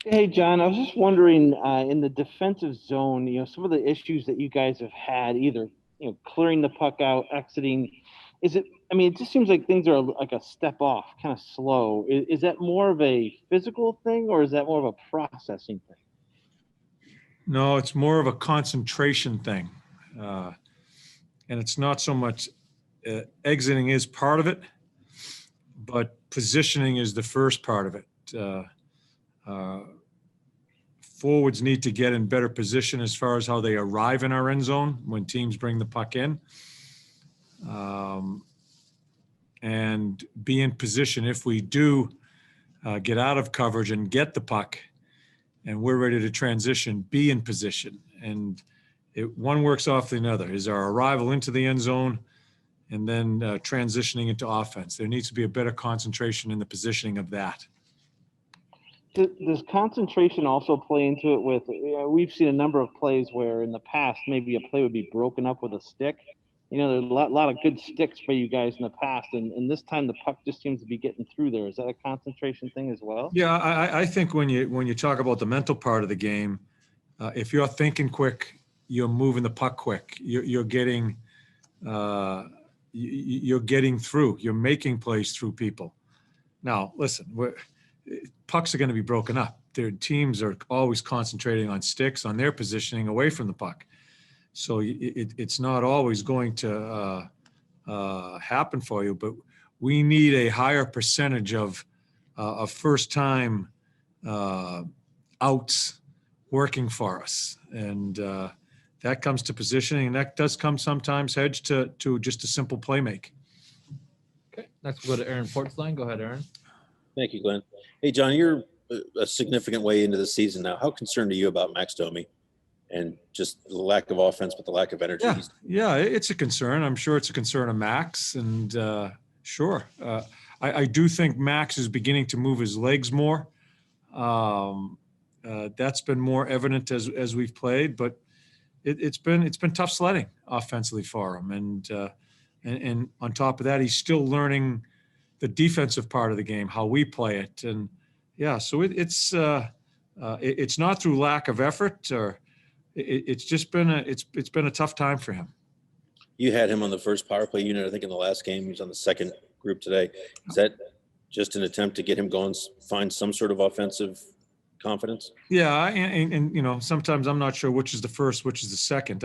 Hey, John, I was just wondering, in the defensive zone, some of the issues that you guys have had, either, clearing the puck out, exiting, it just seems like things are like a step off, kind of slow. Is that more of a physical thing or is that more of a processing thing? No, it's more of a concentration thing. Uh, and it's not so much exiting is part of it, but positioning is the first part of it. Uh, Forwards need to get in better position as far as how they arrive in our end zone when teams bring the puck in. And be in position if we do get out of coverage and get the puck and we're ready to transition, be in position. And one works off the other, is our arrival into the end zone and then transitioning into offense. There needs to be a better concentration in the positioning of that. Does concentration also play into it with, we've seen a number of plays where in the past, maybe a play would be broken up with a stick. There's a lot of good sticks for you guys in the past, and this time the puck just seems to be getting through there. Is that a concentration thing as well? Yeah, I think when you talk about the mental part of the game, if you're thinking quick, you're moving the puck quick. You're getting through. You're making plays through people. Now, listen, pucks are going to be broken up. Their teams are always concentrating on sticks, on their positioning away from the puck. So it's not always going to happen for you, but we need a higher percentage of first-time outs working for us. And that comes to positioning, and that does come sometimes hedged to just a simple play make. Okay, next we'll go to Aaron Portzline. Go ahead, Aaron. Thank you, Glenn. Hey, John, you're a significant way into the season now. How concerned are you about Max Domi and just the lack of offense, but the lack of energy? Yeah, it's a concern. I'm sure it's a concern of Max, and sure. I do think Max is beginning to move his legs more. That's been more evident as we've played, but it's been tough sledding offensively for him, and on top of that, he's still learning the defensive part of the game, how we play it, and yeah, so it's not through lack of effort, or it's just been a tough time for him. You had him on the first power play unit, I think, in the last game. He was on the second group today. Is that just an attempt to get him going, find some sort of offensive confidence? Yeah, and sometimes I'm not sure which is the first, which is the second.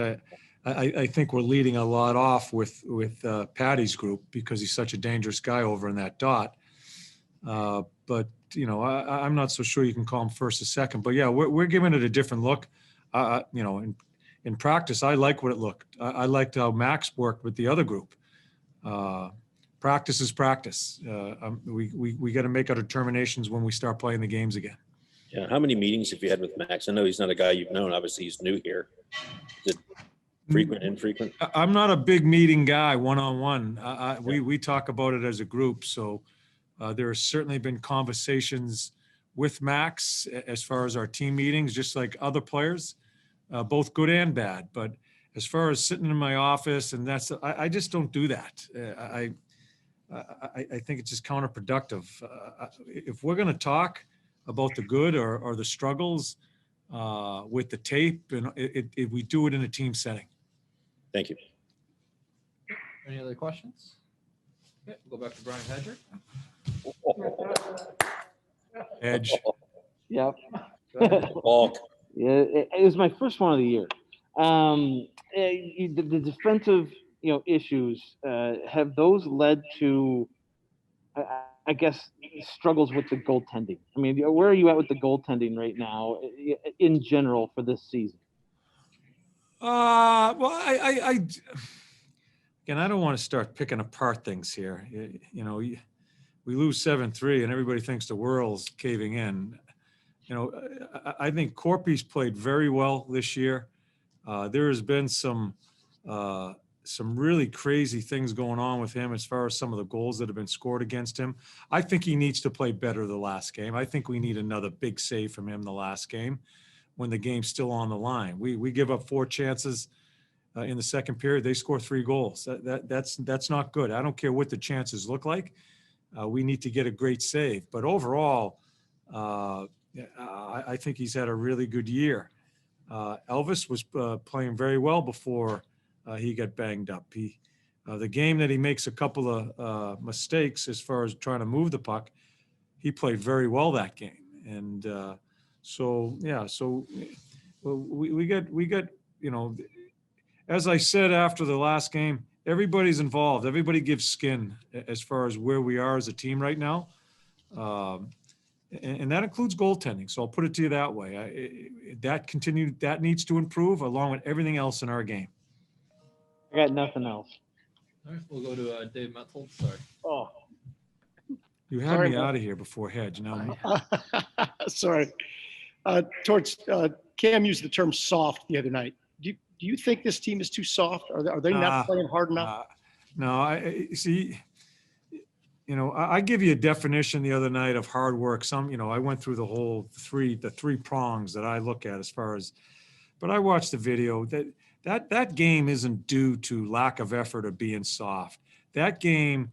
I think we're leading a lot off with Patty's group because he's such a dangerous guy over in that dot. But I'm not so sure you can call him first or second. But yeah, we're giving it a different look. In practice, I like what it looked. I liked how Max worked with the other group. Practice is practice. We got to make our determinations when we start playing the games again. Yeah. How many meetings have you had with Max? I know he's not a guy you've known. Obviously, he's new here. Is it frequent, infrequent? I'm not a big meeting guy, one-on-one. We talk about it as a group. So there has certainly been conversations with Max as far as our team meetings, just like other players, both good and bad. But as far as sitting in my office, and I just don't do that. I think it's just counterproductive. If we're going to talk about the good or the struggles with the tape, and we do it in a team setting. Thank you. Any other questions? Okay, we'll go back to Brian Hedger. Edge. Yep. Balk. Yeah, it was my first one of the year. The defensive, issues, have those led to, I guess, struggles with the goaltending? I mean, where are you at with the goaltending right now, in general, for this season? Well, again, I don't want to start picking apart things here. We lose 7-3, and everybody thinks the world's caving in. I think Corpy's played very well this year. There has been some really crazy things going on with him as far as some of the goals that have been scored against him. I think he needs to play better the last game. I think we need another big save from him the last game when the game's still on the line. We give up 4 chances in the second period. They score 3 goals. That's not good. I don't care what the chances look like. We need to get a great save. But overall, Yeah, I think he's had a really good year. Elvis was playing very well before he got banged up. The game that he makes a couple of mistakes as far as trying to move the puck, he played very well that game. And so we got, as I said after the last game, everybody's involved. Everybody gives skin as far as where we are as a team right now. And that includes goaltending. So I'll put it to you that way. That needs to improve along with everything else in our game. I got nothing else. All right, we'll go to Dave Metzel. Sorry. Oh, You had Sorry, me Matt. out of here before Hedge. Now, Sorry. Cam used the term soft the other night. Do you think this team is too soft? Are they not playing hard enough? no, I see. I give you a definition the other night of hard work. I went through the three prongs that I look at as far as, but I watched the video that game isn't due to lack of effort or being soft. That game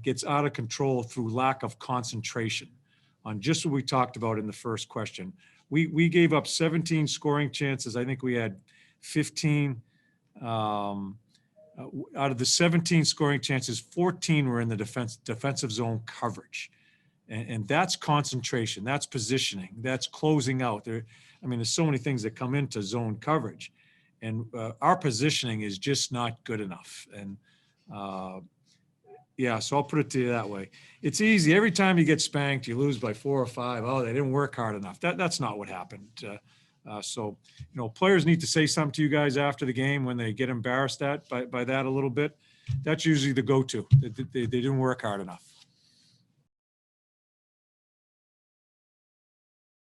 gets out of control through lack of concentration on just what we talked about in the first question. We gave up 17 scoring chances. I think we had 15. Out of the 17 scoring chances, 14 were in the defensive zone coverage. And that's concentration, that's positioning, that's closing out. There's so many things that come into zone coverage. And our positioning is just not good enough. And so I'll put it to you that way. It's easy. Every time you get spanked, you lose by 4 or 5. Oh, they didn't work hard enough. That's not what happened. Players need to say something to you guys after the game when they get embarrassed by that a little bit. That's usually the go-to. They didn't work hard enough.